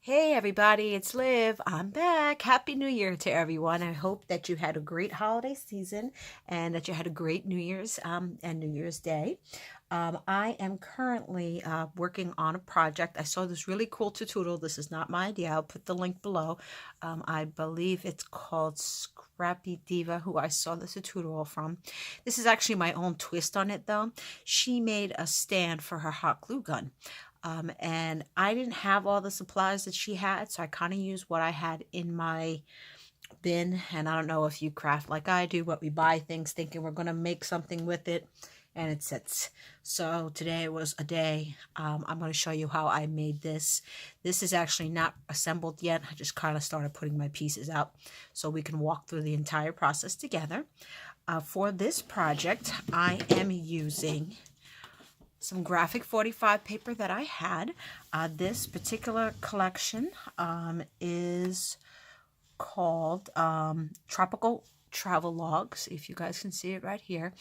Hey everybody, it's Liv. I'm back. Happy New Year to everyone. I hope that you had a great holiday season and that you had a great New Year's and New Year's Day. I am currently working on a project. I saw this really cool tutorial. This is not my idea. I'll put the link below. I believe it's called Scrappy Diva, who I saw the tutorial from. This is actually my own twist on it though. She made a stand for her hot glue gun. And I didn't have all the supplies that she had, so I kind of used what I had in my bin. And I don't know if you craft like I do, but we buy things thinking we're going to make something with it, and it sits. So today was a day. I'm going to show you how I made this. This is actually not assembled yet. I just kind of started putting my pieces out so we can walk through the entire process together. For this project, I am using some Graphic45 paper that I had. This particular collection is called Tropical Travel Logs, if you guys can see it right here.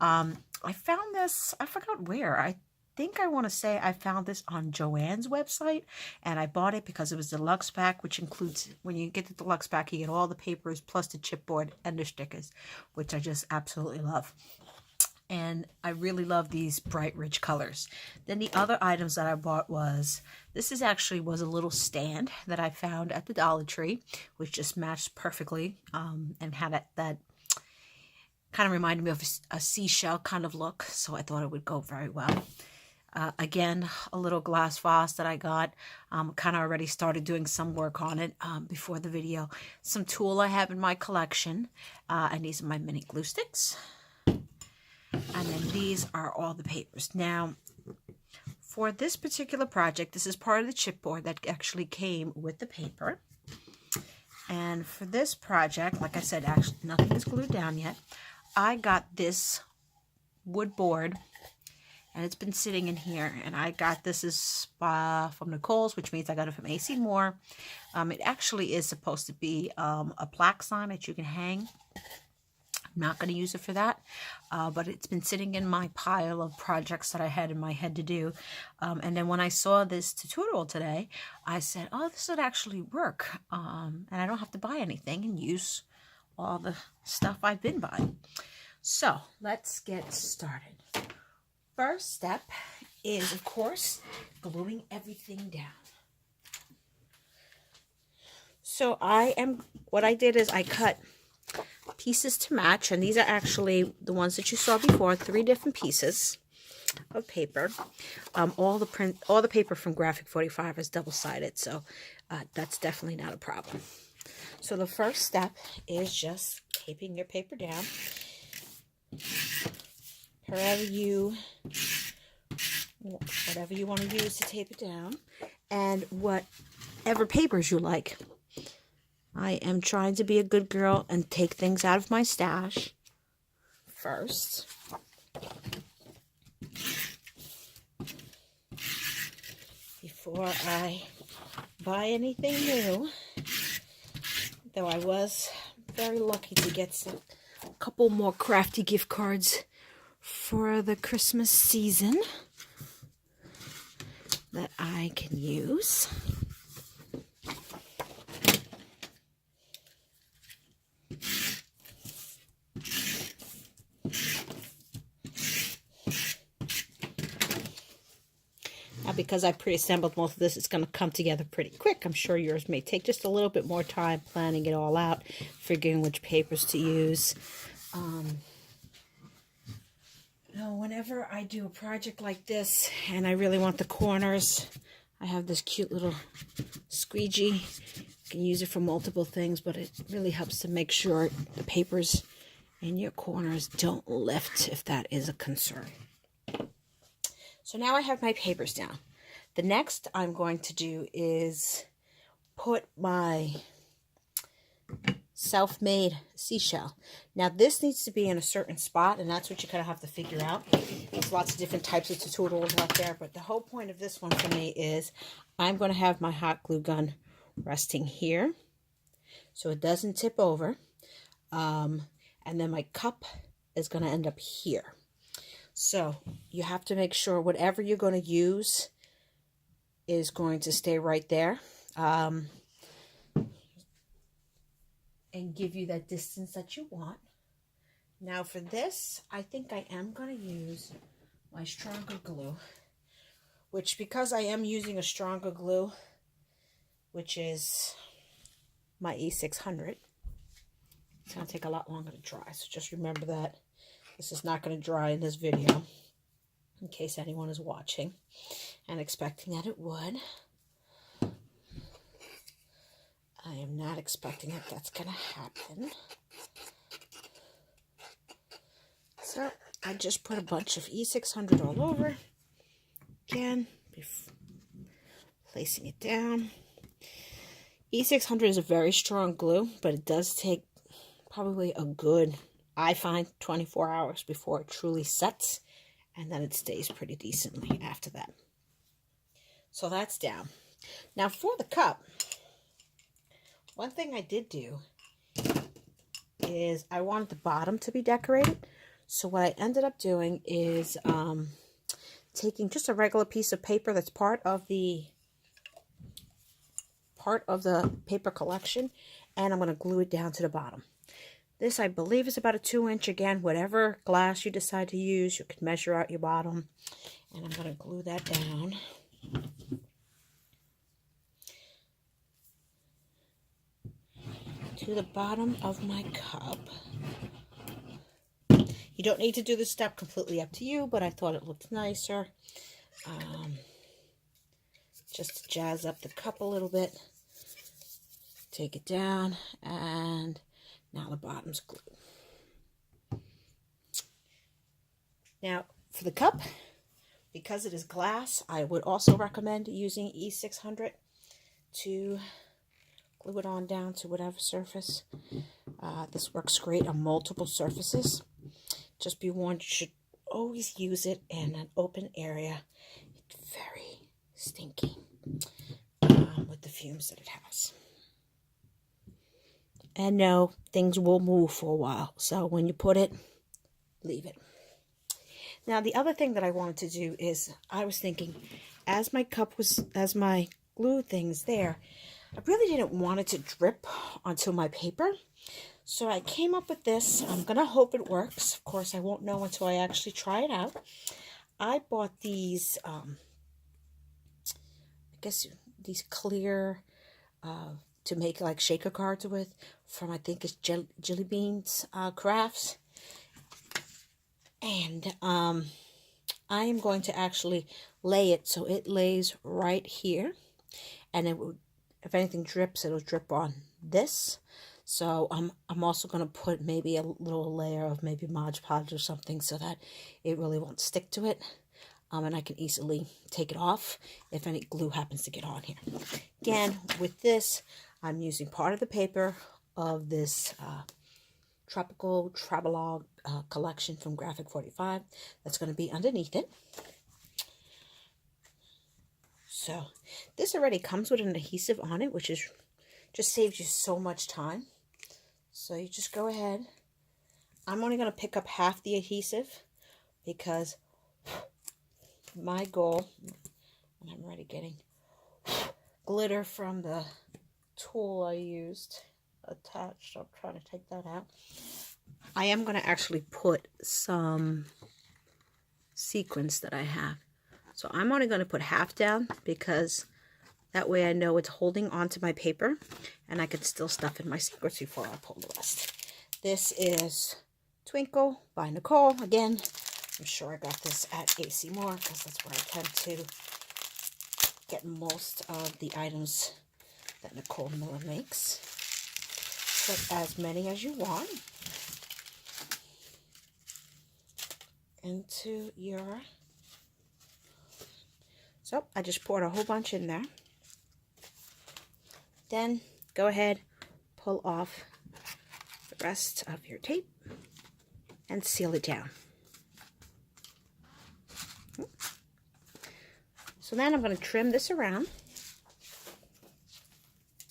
I found this, I forgot where. I think I want to say I found this on Joann's website, and I bought it because it was the deluxe pack, which includes, when you get the deluxe pack, you get all the papers plus the chipboard and the stickers, which I just absolutely love. And I really love these bright, rich colors. Then the other items that I bought was, this is actually was a little stand that I found at the Dollar Tree, which just matched perfectly and had that kind of reminded me of a seashell kind of look. So I thought it would go very well. Again, a little glass vase that I got. Kind of already started doing some work on it before the video. Some tulle I have in my collection. And these are my mini glue sticks. And then these are all the papers. Now, for this particular project, this is part of the chipboard that actually came with the paper. And for this project, like I said, actually nothing is glued down yet. I got this wood board, and it's been sitting in here. And I got this is from Nicole's, which means I got it from AC Moore. It actually is supposed to be a plaque sign that you can hang. I'm not going to use it for that, but it's been sitting in my pile of projects that I had in my head to do. And then when I saw this tutorial today, I said, oh, this would actually work. And I don't have to buy anything and use all the stuff I've been buying. So let's get started. First step is, of course, gluing everything down. So what I did is I cut pieces to match, and these are actually the ones that you saw before, 3 different pieces of paper. All the paper from Graphic45 is double-sided, so that's definitely not a problem. So the first step is just taping your paper down. Whatever you want to use to tape it down, and whatever papers you like. I am trying to be a good girl and take things out of my stash first. Before I buy anything new. Though I was very lucky to get a couple more crafty gift cards for the Christmas season that I can use. Because I pre-assembled most of this, it's going to come together pretty quick. I'm sure yours may take just a little bit more time planning it all out, figuring which papers to use. Whenever I do a project like this and I really want the corners, I have this cute little squeegee. You can use it for multiple things, but it really helps to make sure the papers in your corners don't lift if that is a concern. So now I have my papers down. The next I'm going to do is put my self-made seashell. Now this needs to be in a certain spot, and that's what you kind of have to figure out. There's lots of different types of tutorials out there, but the whole point of this one for me is I'm going to have my hot glue gun resting here so it doesn't tip over. And then my cup is going to end up here. So you have to make sure whatever you're going to use is going to stay right there. and give you that distance that you want. Now for this, I think I am going to use my stronger glue, which, because I am using a stronger glue, which is my E600, it's going to take a lot longer to dry. So just remember that this is not going to dry in this video, in case anyone is watching and expecting that it would. I am not expecting that that's going to happen. So I just put a bunch of E600 all over. Again, placing it down. E600 is a very strong glue, but it does take probably a good, I find, 24 hours before it truly sets, and then it stays pretty decently after that. So that's down. Now for the cup, one thing I did do is I wanted the bottom to be decorated. So what I ended up doing is taking just a regular piece of paper that's part of the paper collection, and I'm going to glue it down to the bottom. This, I believe, is about a 2-inch. Again, whatever glass you decide to use, you can measure out your bottom. And I'm going to glue that down. To the bottom of my cup. You don't need to do this step, completely up to you, but I thought it looked nicer. Just to jazz up the cup a little bit. Take it down, and now the bottom's glued. Now, for the cup, because it is glass, I would also recommend using E600 to glue it on down to whatever surface. This works great on multiple surfaces. Just be warned, you should always use it in an open area. It's very stinky with the fumes that it has. And no, things will move for a while. So when you put it, leave it. Now the other thing that I wanted to do is, I was thinking, as my glue thing's there, I really didn't want it to drip onto my paper. So I came up with this. I'm going to hope it works. Of course, I won't know until I actually try it out. I bought these, I guess these clear, to make like shaker cards with, from, I think it's Jelly Beans Crafts. And I am going to actually lay it so it lays right here. And it would, if anything drips, it'll drip on this. So I'm also going to put maybe a little layer of maybe Mod Podge or something so that it really won't stick to it. And I can easily take it off if any glue happens to get on here. Again, with this, I'm using part of the paper of this Tropical Travelogue collection from Graphic45. That's going to be underneath it. So this already comes with an adhesive on it, which is just saves you so much time. So you just go ahead. I'm only going to pick up half the adhesive because my goal, and I'm already getting glitter from the tool I used attached. I'm trying to take that out. I am going to actually put some sequins that I have. So I'm only going to put half down because that way I know it's holding onto my paper and I can still stuff in my secrets before I pull the rest. This is Twinkle by Nicole. Again, I'm sure I got this at AC Moore because that's where I tend to get most of the items that Nicole Miller makes. Put as many as you want into your... So I just poured a whole bunch in there. Then go ahead, pull off the rest of your tape and seal it down. So then I'm going to trim this around.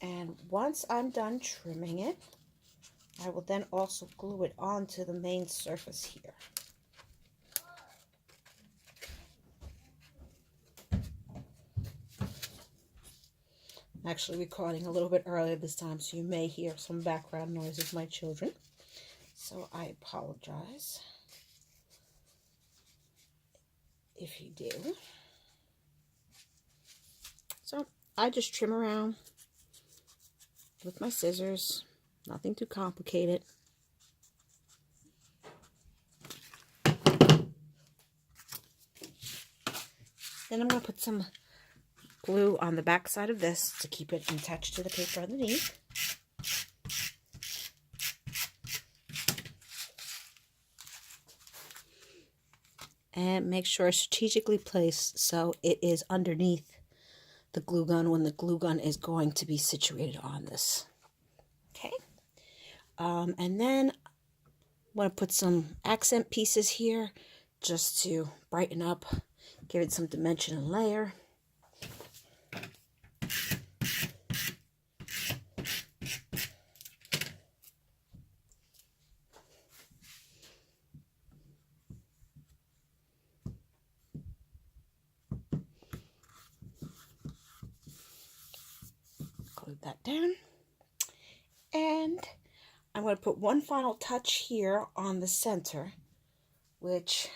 And once I'm done trimming it, I will then also glue it onto the main surface here. I'm actually recording a little bit earlier this time, so you may hear some background noises, my children. So I apologize if you do. So I just trim around with my scissors, nothing too complicated. Then I'm going to put some glue on the back side of this to keep it attached to the paper underneath. And make sure it's strategically placed so it is underneath the glue gun when the glue gun is going to be situated on this. Okay. And then I'm going to put some accent pieces here just to brighten up, give it some dimension and layer. Glue that down. And I'm going to put one final touch here on the center, which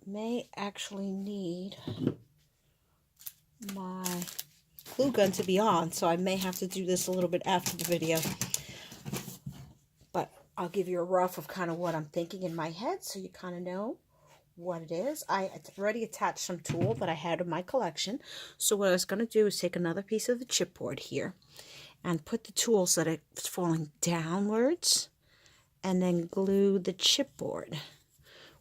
may actually need my glue gun to be on, so I may have to do this a little bit after the video. But I'll give you a rough of kind of what I'm thinking in my head so you kind of know what it is. I already attached some tool that I had in my collection. So what I was going to do is take another piece of the chipboard here and put the tool so that it's falling downwards, and then glue the chipboard,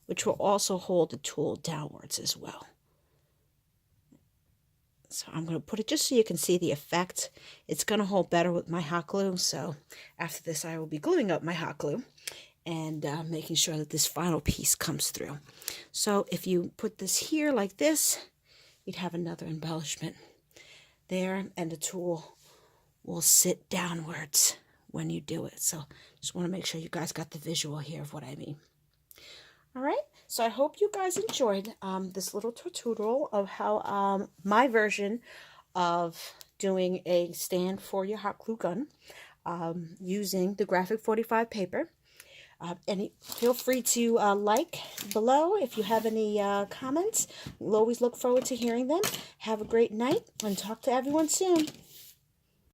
which will also hold the tool downwards as well. So I'm going to put it just so you can see the effect. It's going to hold better with my hot glue. So after this, I will be gluing up my hot glue and making sure that this final piece comes through. So if you put this here like this, you'd have another embellishment there, and the tool will sit downwards when you do it. So just want to make sure you guys got the visual here of what I mean. All right, so I hope you guys enjoyed this little tutorial of how my version of doing a stand for your hot glue gun using the Graphic45 paper. And feel free to like below if you have any comments. We'll always look forward to hearing them. Have a great night and talk to everyone soon.